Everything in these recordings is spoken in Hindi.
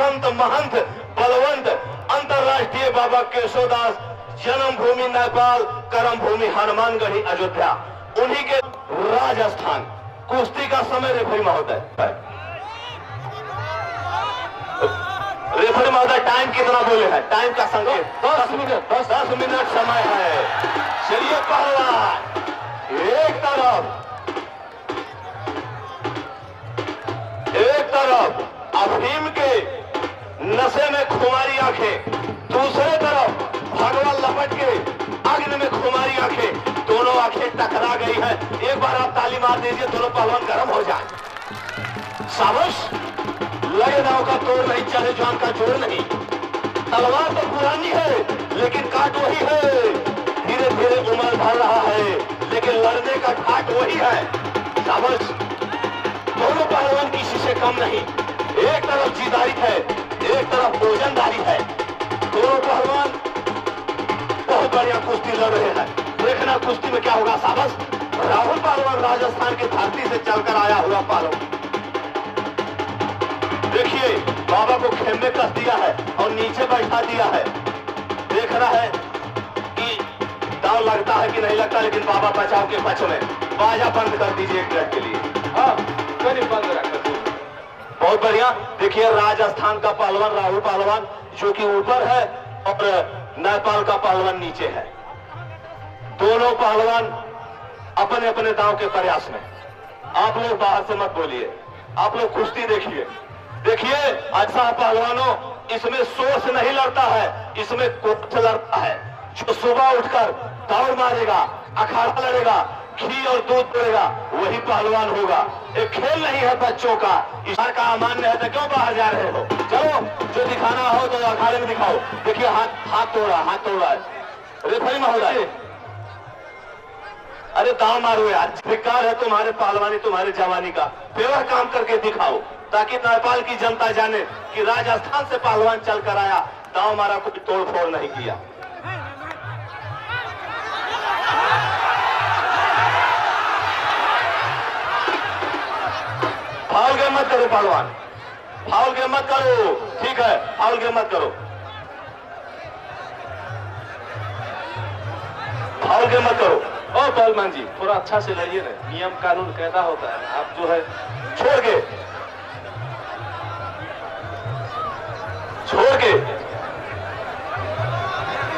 संत महंत बलवंत अंतर्राष्ट्रीय बाबा केशवदास, जन्म भूमि नेपाल, कर्म भूमि हनुमानगढ़ी अयोध्या, उन्हीं के राजस्थान। कुश्ती का समय रेफरी महोदय, रेफरी महोदय टाइम कितना बोले हैं? टाइम का संकेत 10 मिनट, 10 मिनट समय है। चलिए पहलवान एक तरफ अफीम के नशे में खुमारी आंखें, दूसरे तरफ भगवान लपट के अग्नि में खुमारी आंखें, दोनों आंखें टकरा गई है। एक बार आप ताली मार दीजिए, दोनों पहलवान गर्म हो जाए। शाबाश, लगे दाव का तोड़ नहीं, चाहे जान का जोर नहीं। तलवार तो पुरानी है लेकिन काट वही है। धीरे धीरे उम्र बढ़ रहा है लेकिन लड़ने का ठाट वही है। शाबाश, दोनों पहलवान किसी से कम नहीं। एक तरफ जीदारी है, एक तरफ भोजनदारी है। दोनों पहलवान बहुत बढ़िया कुश्ती लड़ रहे हैं। देखना कुश्ती में क्या होगा। शाबाश, राहुल पहलवान राजस्थान की धरती से चलकर आया हुआ पहलवान। देखिए बाबा को खेम में कस दिया है और नीचे बैठा दिया है। देखना है कि दांव लगता है कि नहीं लगता, लेकिन बाबा बचाव के पक्ष में। बाजा बंद कर दीजिए एक मिनट के लिए। हाँ, बंद रखा। बहुत बढ़िया। देखिए राजस्थान का पहलवान राहुल पहलवान जो कि ऊपर है और नेपाल का पहलवान नीचे है। दोनों पहलवान अपने अपने दांव के प्रयास में। आप लोग बाहर से मत बोलिए, आप लोग कुश्ती देखिए। देखिए अच्छा पहलवानों, इसमें सोच नहीं लड़ता है, इसमें कोच लड़ता है। जो सुबह उठकर दौड़ मारेगा, अखाड़ा लड़ेगा, घी और दूध पड़ेगा, वही पहलवान होगा। एक खेल नहीं है बच्चों का। ईश्वर का अमान्य है तो क्यों बाहर जा रहे हो? चलो, जो दिखाना हो तो अखाड़े में दिखाओ। देखिए हाथ तोड़ रहा है रेफरी महोदय। अरे दांव मारो यार, धिक्कार है तुम्हारे पहलवानी, तुम्हारे जवानी का। पेवर काम करके दिखाओ ताकि नेपाल की जनता जाने कि राजस्थान से पहलवान चलकर आया, दांव मारा, कोई तोड़फोड़ नहीं किया। फाउल गेम मत करो पहलवान, फाउल गेम मत करो। ठीक है, फाउल गेम मत करो, फाउल गेम मत करो। ओ पहलवान जी, थोड़ा अच्छा से लड़िए ना, नियम कानून कैसा होता है। आप जो है छोड़ के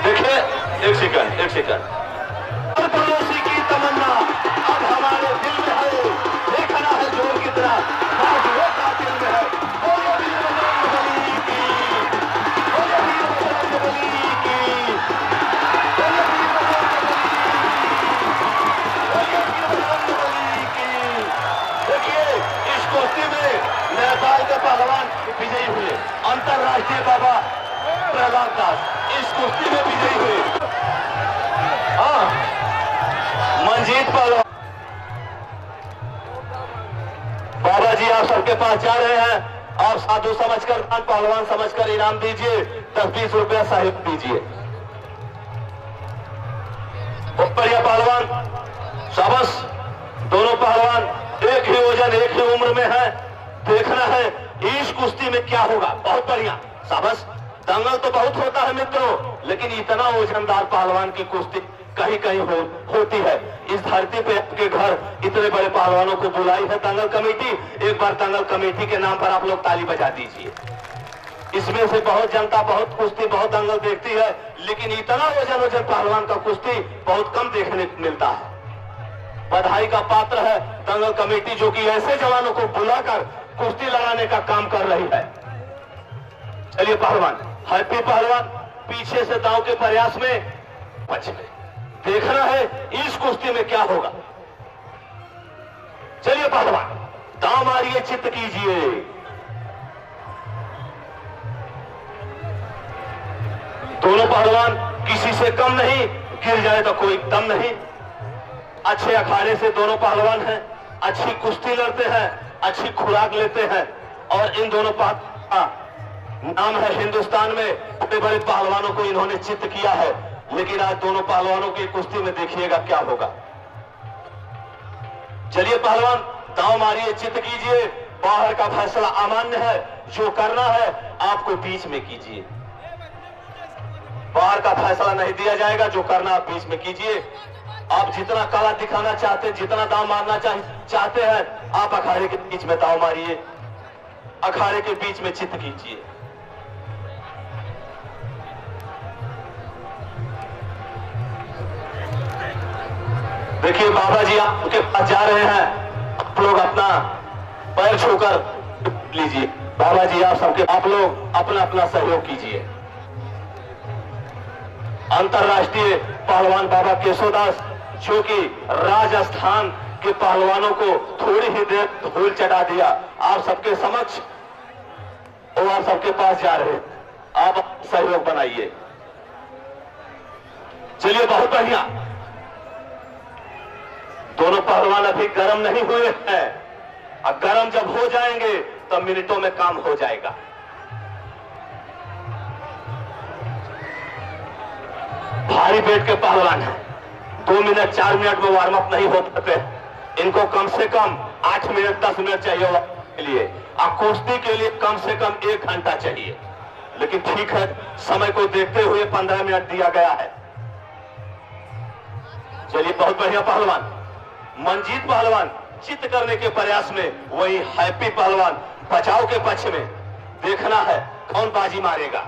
देखिए। एक सेकंड। पड़ोसी की तमन्ना अब हमारे दिल में है, देखना है जोर कितना आज वो कातिल में है। बोलो वीर बजरंगबली की, बोलो वीर बजरंगबली की, बोलो वीर बजरंगबली की। देखिए इस कुश्ती में नेपाल के पहलवान विजयी हुए। अंतर्राष्ट्रीय बाबा प्रहलाद दास इस कुश्ती में विजयी हुए। हाँ, मंजीत पहलवान। बाबा जी आप सबके पास जा रहे हैं। आप साधु समझकर, पहलवान समझकर इनाम दीजिए। 10-20 रुपया साहिब दीजिए। बढ़िया पहलवान, शाबाश। दोनों पहलवान एक ही वजन, एक ही उम्र में है। देखना है इस कुश्ती में क्या होगा। बहुत बढ़िया, शाबाश। दंगल तो बहुत होता है मित्रों, लेकिन इतना वजनदार पहलवान की कुश्ती कहीं कहीं होती है। इस धरती पे आपके घर इतने बड़े पहलवानों को बुलाई है दंगल कमेटी। एक बार दंगल कमेटी के नाम पर आप लोग ताली बजा दीजिए। इसमें से बहुत जनता बहुत कुश्ती, बहुत दंगल देखती है, लेकिन इतना वजन पहलवान का कुश्ती बहुत कम देखने को मिलता है। बधाई का पात्र है दंगल कमेटी, जो कि ऐसे जवानों को बुलाकर कुश्ती लड़ाने का काम कर रही है। चलिए पहलवान, हैप्पी पहलवान पीछे से दांव के प्रयास में बच गए। देखना है इस कुश्ती में क्या होगा। चलिए पहलवान, दांव मारिए, चित्त कीजिए। दोनों पहलवान किसी से कम नहीं, गिर जाए तो कोई दम नहीं। अच्छे अखाड़े से दोनों पहलवान हैं, अच्छी कुश्ती लड़ते हैं, अच्छी खुराक लेते हैं और इन दोनों नाम है हिंदुस्तान में। बड़े बड़े पहलवानों को इन्होंने चित्त किया है, लेकिन आज दोनों पहलवानों की कुश्ती में देखिएगा क्या होगा। चलिए पहलवान, दांव मारिए, चित्त कीजिए। बाहर का फैसला अमान्य है, जो करना है आपको बीच में कीजिए, बाहर का फैसला नहीं दिया जाएगा। जो करना आप बीच में कीजिए। आप जितना कला दिखाना चाहते हैं, जितना दांव मारना चाहते हैं, आप अखाड़े के बीच में दांव मारिए, अखाड़े के बीच में चित्त कीजिए। देखिए बाबा जी आपके पास जा रहे हैं, आप लोग अपना पैर छूकर लीजिए। बाबा जी आप लोग अपना अपना सहयोग कीजिए। अंतर्राष्ट्रीय पहलवान बाबा केशवदास, जो कि राजस्थान के पहलवानों को थोड़ी ही देर धूल चटा दिया, आप सबके समक्ष और आप सबके पास जा रहे हैं, आप सहयोग बनाइए। चलिए बहुत बढ़िया। दोनों पहलवान अभी गर्म नहीं हुए हैं, अब गर्म जब हो जाएंगे तो मिनटों में काम हो जाएगा। भारी पेट के पहलवान हैं, 2 मिनट 4 मिनट में वार्म अप नहीं हो पाते। इनको कम से कम 8 मिनट 10 मिनट चाहिए के लिए, और कुश्ती के लिए कम से कम 1 घंटा चाहिए। लेकिन ठीक है, समय को देखते हुए 15 मिनट दिया गया है। चलिए बहुत बढ़िया। पहलवान मंजीत पहलवान चित करने के प्रयास में, वही हैप्पी पहलवान बचाव के पक्ष में। देखना है कौन बाजी मारेगा।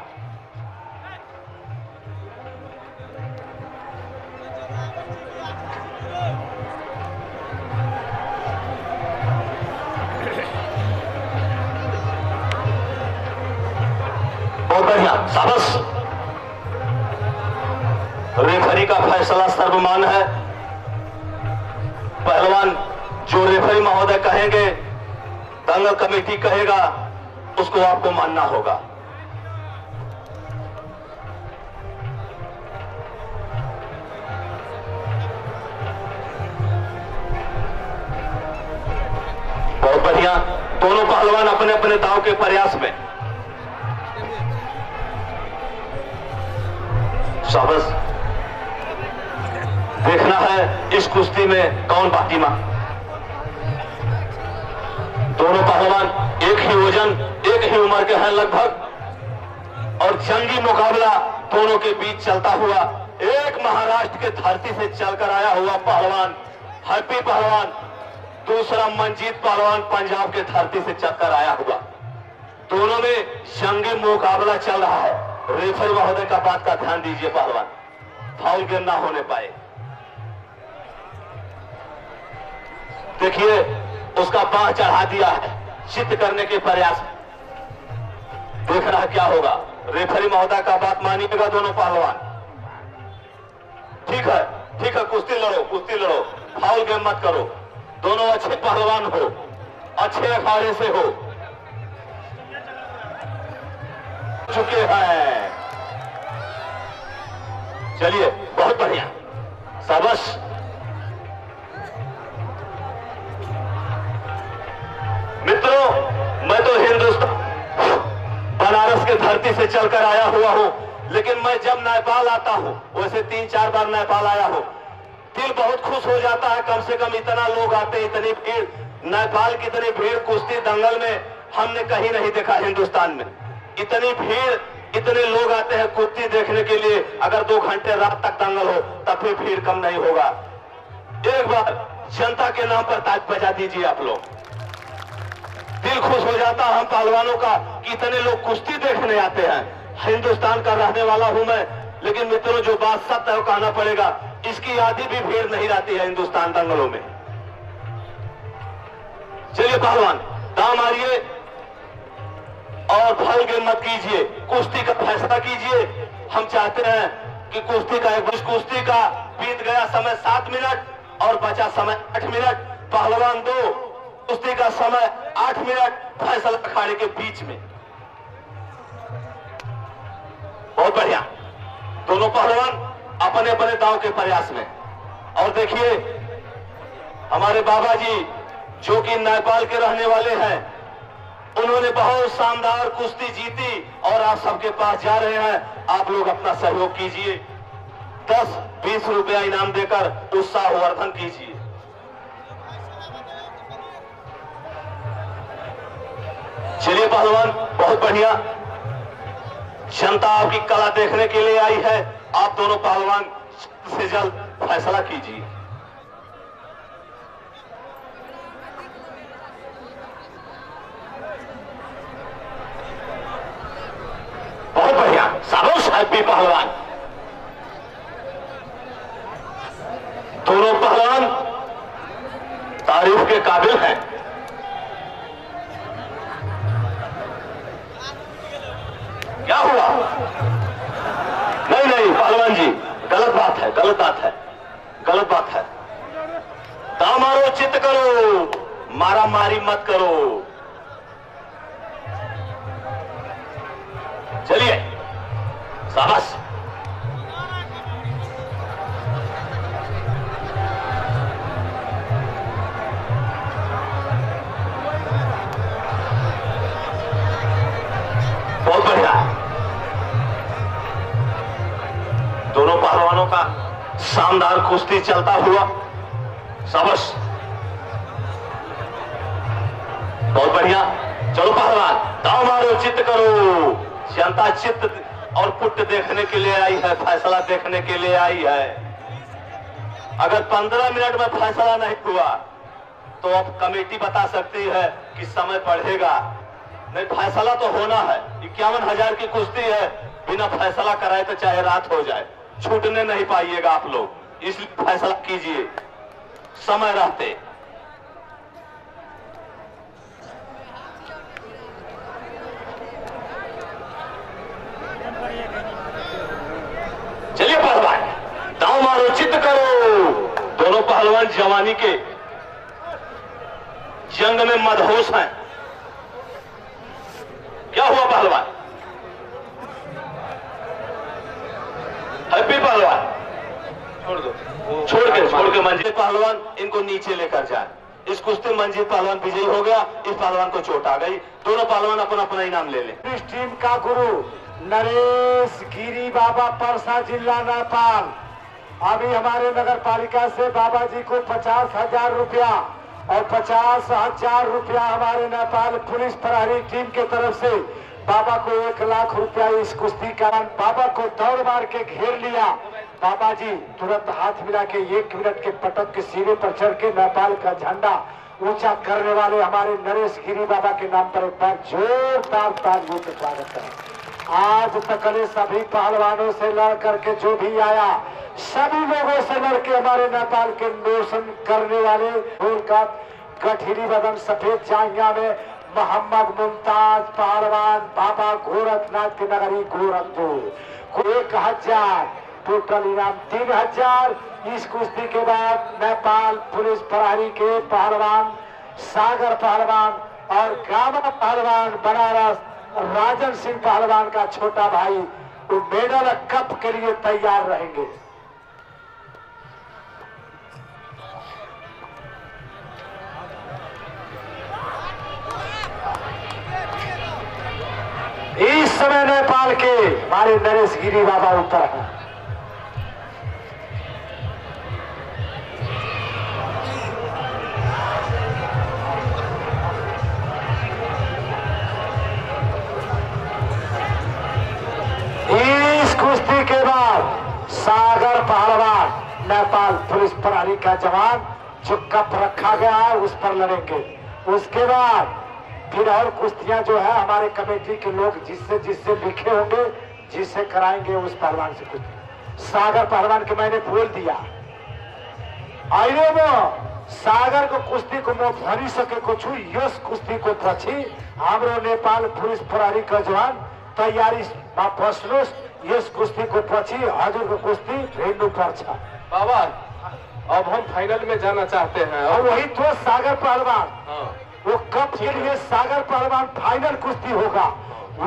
बहुत बढ़िया, शाबाश। रेफरी का फैसला सर्वमान्य है। पहलवान जो रेफरी महोदय कहेंगे, दंगल कमेटी कहेगा, उसको आपको मानना होगा। बहुत बढ़िया। दोनों पहलवान अपने अपने दांव के प्रयास में। शाबाश। देखना है इस कुश्ती में कौन बाजी मार। दोनों पहलवान एक ही वजन, एक ही उम्र के हैं लगभग, और जंगी मुकाबला दोनों के बीच चलता हुआ। एक महाराष्ट्र के धरती से चलकर आया हुआ पहलवान हैप्पी पहलवान, दूसरा मंजीत पहलवान पंजाब के धरती से चलकर आया हुआ। दोनों में जंगी मुकाबला चल रहा है। रेफरी महोदय का बात का ध्यान दीजिए, पहलवान फाउल गेंद ना होने पाए। देखिए उसका बांह चढ़ा दिया है चित्त करने के प्रयास। देख रहा क्या होगा। रेफरी महोदय का बात मानिएगा दोनों पहलवान। ठीक है, ठीक है, कुश्ती लड़ो, कुश्ती लड़ो, फाउल गेम मत करो। दोनों अच्छे पहलवान हो, अच्छे अखाड़े से हो चुके हैं। चलिए बहुत बढ़िया, शाबाश। मित्रों, मैं तो हिंदुस्तान बनारस के धरती से चलकर आया हुआ हूं, लेकिन मैं जब नेपाल आता हूं, वैसे 3-4 बार नेपाल आया हूं, दिल बहुत खुश हो जाता है। कम से कम इतना लोग आते, इतनी भीड़, नेपाल की इतनी भीड़ कुश्ती दंगल में हमने कहीं नहीं देखा। हिंदुस्तान में इतनी भीड़, इतने लोग आते हैं कुश्ती देखने के लिए। अगर 2 घंटे रात तक दंगल हो तब भी भीड़ कम नहीं होगा। एक बार जनता के नाम पर ताज बजा दीजिए आप लोग। दिल खुश हो जाता हम पहलवानों का कि इतने लोग कुश्ती देखने आते हैं। हिंदुस्तान का रहने वाला हूं मैं, लेकिन मित्रों जो बात सत्य है कहना पड़ेगा, इसकी आधी भी भीड़ नहीं रहती है हिंदुस्तान दंगलों में। चलिए पहलवान दांव मारिए और फाउल गेम मत कीजिए, कुश्ती का फैसला कीजिए। हम चाहते हैं कि कुश्ती का कुश्ती का बीत गया समय 7 मिनट और बचा समय 8 मिनट। पहलवान 2, कुश्ती का समय 8 मिनट, फैसला अखाड़े के बीच में। बहुत बढ़िया। दोनों पहलवान अपने अपने दांव के प्रयास में। और देखिए हमारे बाबा जी जो कि नेपाल के रहने वाले हैं, उन्होंने बहुत शानदार कुश्ती जीती और आप सबके पास जा रहे हैं। आप लोग अपना सहयोग कीजिए, 10-20 रुपया इनाम देकर उत्साह वर्धन कीजिए। चलिए पहलवान, बहुत बढ़िया। जनता आपकी कला देखने के लिए आई है। आप दोनों पहलवान से जल्द फैसला कीजिए। बहुत बढ़िया, शाबाश हैप्पी पहलवान। दोनों पहलवान तारीफ के काबिल हैं। क्या हुआ? नहीं नहीं पहलवान जी, गलत बात है, गलत बात है, गलत बात है। दांव मारो, चित्त करो, मारा मारी मत करो। चलिए, शाबाश। बहुत बढ़िया। दोनों पहलवानों का शानदार कुश्ती चलता हुआ। शाबाश, बहुत बढ़िया। चलो पहलवान, दांव मारो, चित्त करो। जनता चित्त और पुट देखने के लिए आई है, फैसला देखने के लिए आई है। अगर 15 मिनट में फैसला नहीं हुआ तो अब कमेटी बता सकती है कि समय बढ़ेगा। नहीं, फैसला तो होना है। 51,000 की कुश्ती है, बिना फैसला कराए तो चाहे रात हो जाए, छूटने नहीं पाइएगा आप लोग। इसलिए फैसला कीजिए समय रहते। चलिए पहलवान, दांव मारो, चित्त करो। दोनों पहलवान जवानी के जंग में मदहोश हैं। क्या हुआ पहलवान? हैप्पी पहलवान, छोड़ के मंजीत पहलवान इनको नीचे लेकर जाए। इस कुश्ती मंजीत पहलवान विजयी हो गया, इस पहलवान को चोट आ गई। दोनों पहलवान अपना अपना इनाम ले लें। इस टीम का गुरु नरेश गिरी बाबा, परसा जिला नेपाल। अभी हमारे नगर पालिका से बाबा जी को 50,000 रुपया और 50,000 रुपया हमारे नेपाल पुलिस प्रहरी टीम के तरफ से बाबा को 1 लाख रुपया इस कुश्ती का। बाबा को दौड़ मार के घेर लिया। बाबा जी तुरंत हाथ मिला के 1 मिनट के पटक के सिरे पर चढ़ के नेपाल का झंडा ऊंचा करने वाले हमारे नरेश गिरी बाबा के नाम पर एक बार जोरदार तालियों से स्वागत करें। आज तक सभी पहलवानों से लड़ करके जो भी आया, सभी लोगों से लड़ के हमारे नेपाल के रोशन करने वाले, उनका गठीली बदन सफेद जांघिया में मोहम्मद मुमताज पहलवान बाबा गोरखनाथ की नगरी गोरखपुर। 1,000 टोटल इनाम 3,000। इस कुश्ती के बाद नेपाल पुलिस प्रहरी के पहलवान सागर पहलवान और गामा पहलवान बनारस राजन सिंह पहलवान का छोटा भाई वो मेडल कप के लिए तैयार रहेंगे। इस समय नेपाल के हमारे नरेश गिरी बाबा ऊपर है। इस कुश्ती के बाद सागर पहलवान नेपाल पुलिस प्रहरी का जवान जो कप रखा गया है उस पर लड़ेंगे। उसके बाद फिर और कुश्तियां जो है हमारे कमेटी के लोग जिससे जिससे लिखे होंगे, जिससे कराएंगे उस पहलवान से कुश्ती। सागर पहलवान के मैंने बोल दिया, आइए वो सागर को कुश्ती को मैं भरी सके कुछ यस कुश्ती को पछी हमरो नेपाल पुलिस प्रहरी का जवान तैयारी बसलोस यस कुश्ती को पछी हजुर को कुश्ती रेणु पर्छ। बाबा अब हम फाइनल में जाना चाहते हैं। और वही तो सागर पहलवान वो कप के लिए सागर पहलवान फाइनल कुश्ती होगा।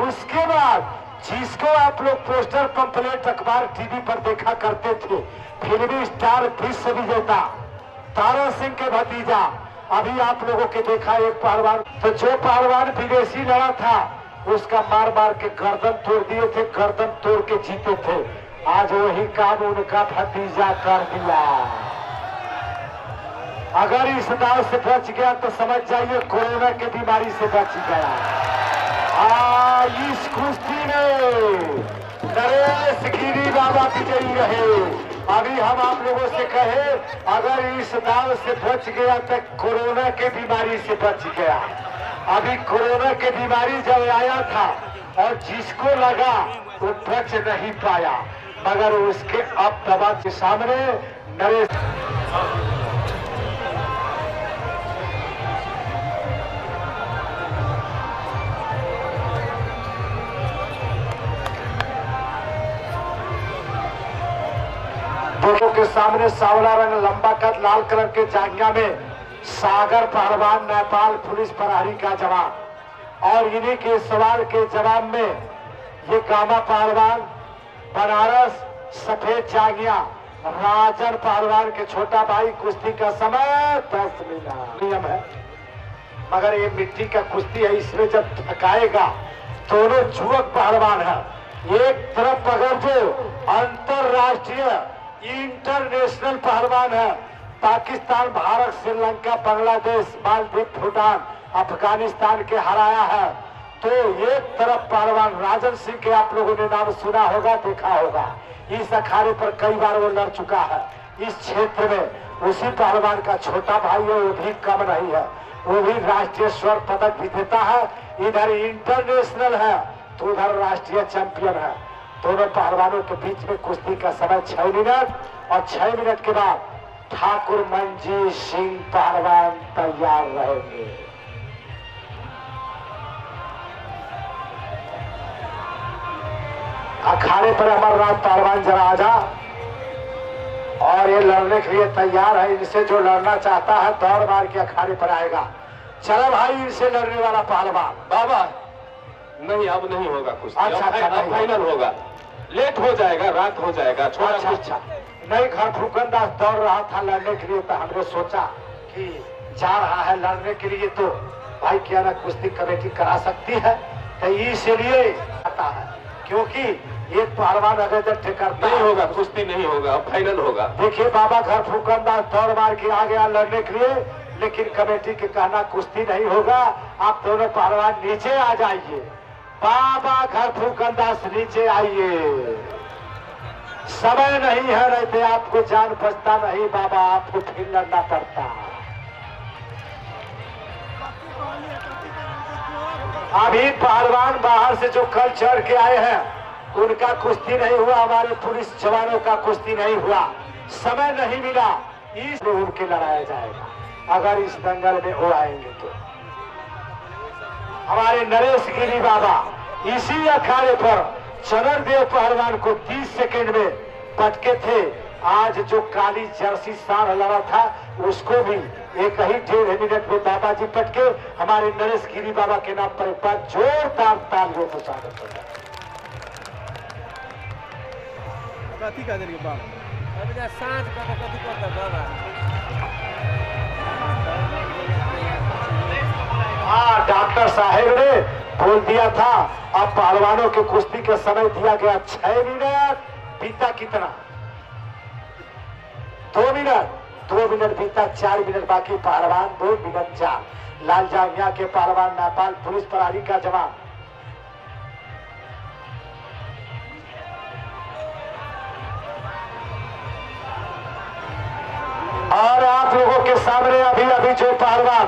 उसके बाद जिसको आप लोग पोस्टर पंपलेट अखबार टीवी पर देखा करते थे, फिल्मी स्टार विश्व विजेता तारा सिंह के भतीजा, अभी आप लोगों के देखा एक पहलवान, तो जो पहलवान विदेशी लड़ा था उसका मार मार के गर्दन तोड़ दिए थे, गर्दन तोड़ के जीते थे। आज वही काम उनका भतीजा कर दिया। अगर इस दाव से बच गया तो समझ जाइए कोरोना की बीमारी से बच गया। इस कुश्ती में नरेश गिरी बाबा विजयी रहे। अभी हम आप लोगों से कहे, अगर इस दाव से बच गया तो कोरोना के बीमारी से बच गया। अभी कोरोना के बीमारी जब आया था और जिसको लगा वो बच नहीं पाया, मगर उसके अब दवा के सामने नरेश दोनों के सामने सावला रंग, लंबा कद, लाल कलर के जांघिया में सागर पहलवान, नेपाल पुलिस प्रहरी का जवान, और इन्हीं के सवाल के जवाब में ये गामा पहलवान, बनारस सफेद जांघिया राजन पहलवान के छोटा भाई। कुश्ती का समय 10 मिनट नियम है, मगर ये मिट्टी का कुश्ती है, इसमें जब थकाएगा दोनों जुवक पहलवान है। एक तरफ अगर जो अंतरराष्ट्रीय इंटरनेशनल पहलवान है, पाकिस्तान, भारत, श्रीलंका, बांग्लादेश, मालदीव, भूटान, अफगानिस्तान के हराया है, तो एक तरफ पहलवान राजन सिंह के आप लोगों ने नाम सुना होगा, देखा होगा। इस अखाड़े पर कई बार वो लड़ चुका है। इस क्षेत्र में उसी पहलवान का छोटा भाई है, वो भी कम नहीं है, वो भी राष्ट्रीय स्वर्ण पदक विजेता है। इधर इंटरनेशनल है तो उधर राष्ट्रीय चैंपियन है। दोनों पहलवानों के बीच में कुश्ती का समय 6 मिनट, और 6 मिनट के बाद ठाकुर मंजीत सिंह पहलवान तैयार रहेंगे। अखाड़े पर अमरनाथ पहलवान जरा आजा, और ये लड़ने के लिए तैयार है। इनसे जो लड़ना चाहता है दौड़ मार के अखाड़े पर आएगा। चलो भाई, इनसे लड़ने वाला पहलवान। बाबा नहीं, अब नहीं होगा कुश्ती। अच्छा, अब फाइनल होगा, लेट हो जाएगा, रात हो जाएगा। अच्छा, नहीं, घर फूकनदास दौड़ रहा था लड़ने के लिए, तो हमने सोचा कि जा रहा है लड़ने के लिए, तो भाई क्या ना कुश्ती कमेटी करा सकती है, तो इसलिए आता है। क्योंकि एक पहलवान अगर जब करता नहीं होगा, कुश्ती नहीं होगा, अब फाइनल होगा। देखिए बाबा, घर फूकनदास दौड़ मार के आ गया लड़ने के लिए, लेकिन कमेटी के कहना कुश्ती नहीं होगा, आप दोनों पहलवान नीचे आ जाइए। बाबा घर फूकनदास नीचे आइए, समय नहीं है, रहते आपको जान बचता नहीं बाबा, आपको फिर लड़ना पड़ता। अभी पहलवान बाहर से जो कल चढ़ के आए हैं उनका कुश्ती नहीं हुआ, हमारे पुलिस जवानों का कुश्ती नहीं हुआ, समय नहीं मिला, इसलिए उनके लड़ाया जाएगा। अगर इस दंगल में वो आएंगे तो हमारे नरेश गिरी बाबा इसी अखाड़े पर चरणदेव पहलवान को 30 सेकेंड में पटके थे। आज जो काली जर्सी सार लड़ा था उसको भी एक ही 1.5 मिनट में बाबा जी पटके। हमारे नरेश गिरी बाबा के नाम पर एक बार जोरदार तालियों को स्वागत करते हैं। कथी का देरी बाबा अभी जा सांझ का कथी करता बाबा। हाँ, डॉक्टर साहेब ने बोल दिया था, अब पहलवानों के कुश्ती का समय दिया गया 6 मिनट, बीता कितना 2 मिनट, 2 मिनट बीता, 4 मिनट बाकी, पहलवान 2 मिनट 4। लाल जांघिया के पहलवान, नेपाल पुलिस प्रहरी का जवान। और आप लोगों के सामने अभी अभी जो पहलवान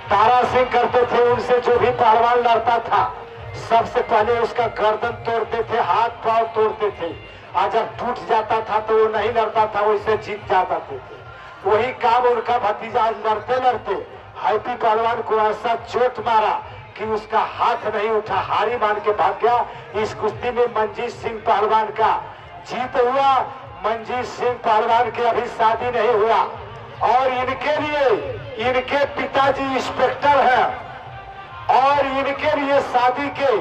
तारा सिंह करते थे, उनसे जो भी पहलवान लड़ता था सबसे पहले उसका गर्दन तोड़ते थे, हाथ पांव तोड़ते थे, और जब टूट जाता था तो वो नहीं लड़ता था, वैसे जीत जाता थे। वही काम उनका भतीजा लड़ते लड़ते हैप्पी पहलवान को ऐसा चोट मारा कि उसका हाथ नहीं उठा, हारी मान के भाग गया। इस कुश्ती में मंजीत सिंह पहलवान का जीत हुआ। मंजीत सिंह पहलवान की अभी शादी नहीं हुआ, और इनके लिए इनके पिताजी इंस्पेक्टर हैं, और इनके लिए शादी के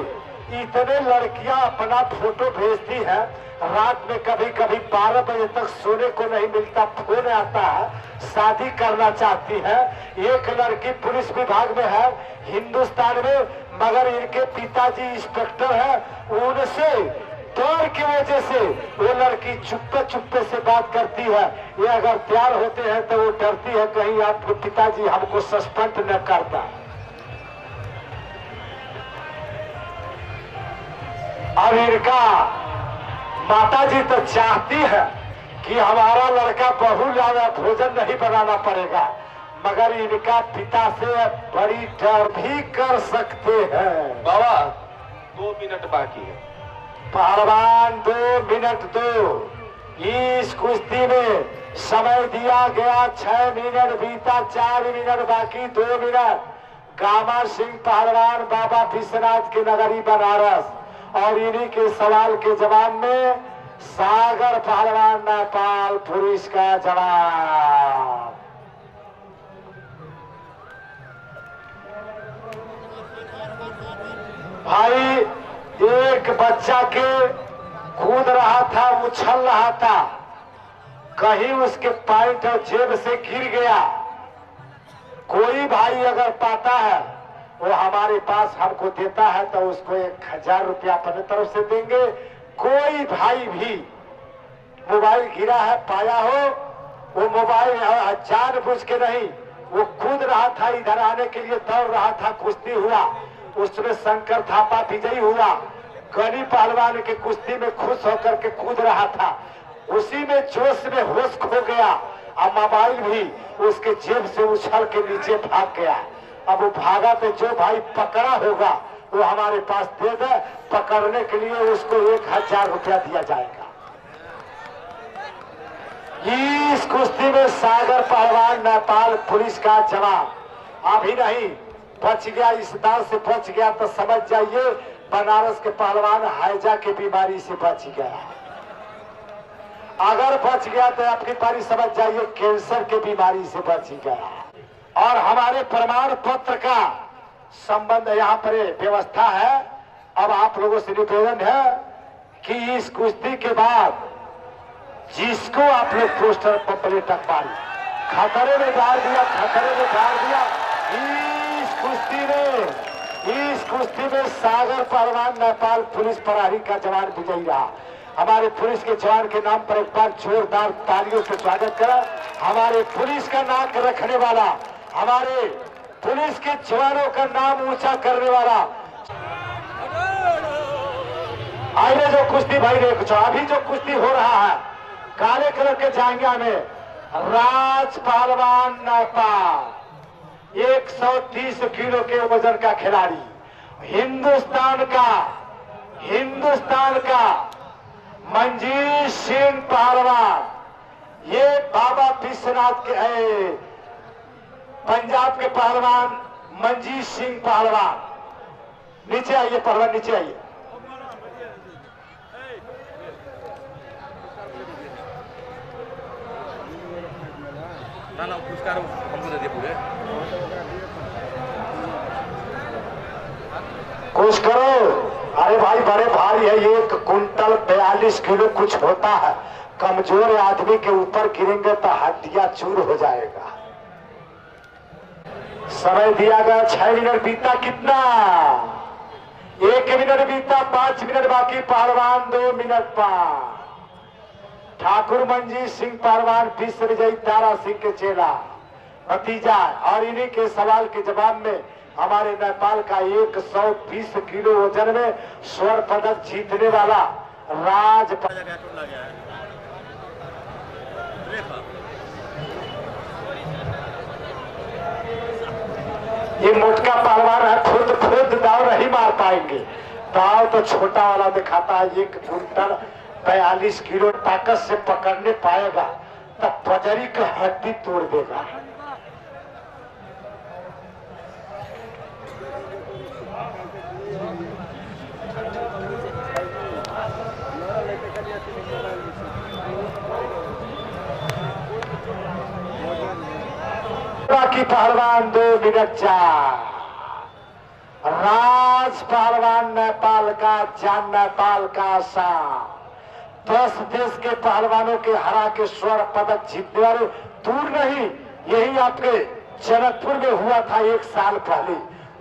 इतने लड़कियां अपना फोटो भेजती हैं। रात में कभी कभी 12 बजे तक सोने को नहीं मिलता, फोन आता है, शादी करना चाहती है। एक लड़की पुलिस विभाग में है हिंदुस्तान में, मगर इनके पिताजी इंस्पेक्टर है, उनसे डर की वजह से वो लड़की चुप्पे चुप्पे से बात करती है। ये अगर तैयार होते हैं तो वो डरती है कहीं आपके पिताजी हमको सस्पेंड न करता। अब इनका माताजी तो चाहती है कि हमारा लड़का बहू ज्यादा भोजन नहीं बनाना पड़ेगा, मगर इनका पिता से बड़ी डर भी कर सकते हैं। बाबा 2 मिनट बाकी है। पहलवान 2 मिनट दो। इस कुश्ती में समय दिया गया 6 मिनट बीता, 4 मिनट बाकी, 2 मिनट। गामा सिंह पहलवान बाबा विश्वनाथ के नगरी बनारस, और इन्हीं के सवाल के जवाब में सागर पहलवान नेपाल पुलिस का जवाब। भाई एक बच्चा के कूद रहा था, उछल रहा था, कहीं उसके पैंट और जेब से गिर गया। कोई भाई अगर पाता है वो हमारे पास हमको देता है तो उसको 1000 रुपया अपने तरफ से देंगे। कोई भाई भी मोबाइल गिरा है पाया हो, वो मोबाइल जानबूझ के नहीं, वो कूद रहा था, इधर आने के लिए दौड़ रहा था, कुश्ती हुआ, उसमें शंकर थापा विजयी हुआ। गनी पहलवान के कुश्ती में खुश होकर के कूद रहा था, उसी में जोश में होश खो गया और मोबाइल भी उसके जेब से उछल के नीचे भाग गया। अब वो भागा तो जो भाई पकड़ा होगा वो हमारे पास दे दे, पकड़ने के लिए उसको 1000 रुपया दिया जाएगा। इस कुश्ती में सागर पहलवान नेपाल पुलिस का जवाब। अभी नहीं बच गया, इस दांव से बच गया तो समझ जाइए बनारस के पहलवान हैजा की बीमारी से बच गया। अगर बच गया तो आपकी बारी समझ जाइए कैंसर की बीमारी से बच गया। और हमारे प्रमाण पत्र का संबंध यहाँ पर व्यवस्था है। अब आप लोगों से निवेदन है कि इस कुश्ती के बाद जिसको आप लोग पोस्टर पर प्लेट पारी खतरे में डाल दिया, खतरे में डाल दिया। इस कुश्ती में सागर पहलवान नेपाल पुलिस प्रहरी का जवान विजयी रहा। हमारे पुलिस के जवान के नाम पर एक बार जोरदार तालियों से स्वागत करा। हमारे पुलिस का नाक रखने वाला, हमारे पुलिस के जवानों का नाम ऊंचा करने वाला। आइए जो कुश्ती भाई देखो, अभी जो कुश्ती हो रहा है काले कलर के जांघिया में राज पहलवान नेपाल 130 किलो के वजन का खिलाड़ी, हिंदुस्तान का मंजीत सिंह पहलवान, ये बाबा विश्वनाथ के है, पंजाब के पहलवान मंजीत सिंह पहलवान। नीचे आइए पहलवान, नीचे आइए। ना पुरस्कार हमको दे दिए पूरे। कुछ करो। अरे भाई बड़े भारी है, 1 कुंटल 42 किलो कुछ होता है। कमजोर आदमी के ऊपर गिरेंगे तो हड्डियां चूर हो जाएगा। समय दिया गया 6 मिनट बीता, कितना 1 मिनट बीता, 5 मिनट बाकी। पहलवान 2 मिनट 5। ठाकुर मंजीत सिंह पहलवान विश्व विजयी तारा सिंह के चेला भतीजा, और इन्हीं के सवाल के जवाब में हमारे नेपाल का 120 किलो वजन में स्वर्ण पदक जीतने वाला राज ये मोटका पहलवान है, खुद दाव नहीं मार पाएंगे। दाव तो छोटा वाला दिखाता है, 1 कुंटल 42 किलो ताकत से पकड़ने पाएगा तब पजरी का हड्डी तोड़ देगा। बाकी पहलवान 2 मिनट 4। राज पहलवान नेपाल का जान, नेपाल का शान। 10 देश के पहलवानों के हरा के स्वर्ण पदक जीतने वाले दूर नहीं, यही आपके जनकपुर में हुआ था 1 साल पहले।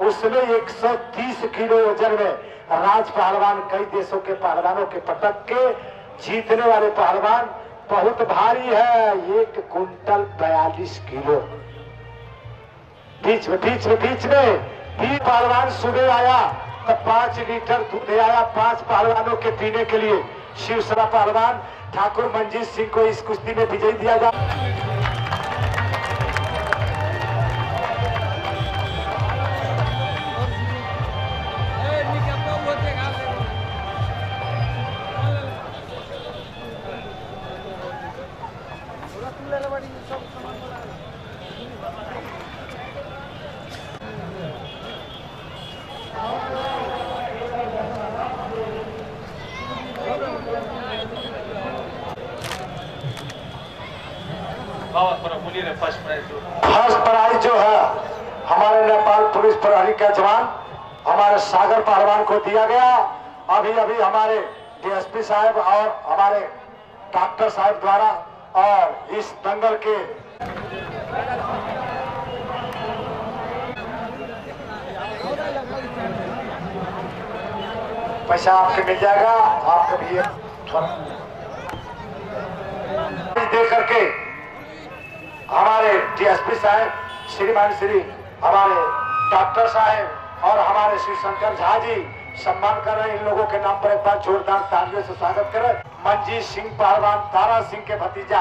उसमें 130 किलो वजन में राज पहलवान कई देशों के पहलवानों के पटक के जीतने वाले पहलवान बहुत भारी है, 1 कुंटल 42 किलो। बीच में पहलवान सुबह आया, तो 5 लीटर दूध आया 5 पहलवानों के पीने के लिए। शिवसेना पहलवान ठाकुर मंजीत सिंह को इस कुश्ती में विजयी दिया जाए। फर्स्ट प्राइज जो है हमारे नेपाल पुलिस प्रहरी का जवान हमारे सागर पहलवान को दिया गया। अभी अभी हमारे डीएसपी साहब और हमारे डॉक्टर साहब द्वारा और इस दंगल के पैसा आपको मिल जाएगा। आपको भी दे करके हमारे डीएसपी साहब श्रीमान श्री हमारे डॉक्टर साहब और हमारे श्री शंकर झा जी सम्मान कर रहे हैं। इन लोगों के नाम पर एक बार जोरदार तालियों से स्वागत करें। मंजीत सिंह पहलवान तारा सिंह के भतीजा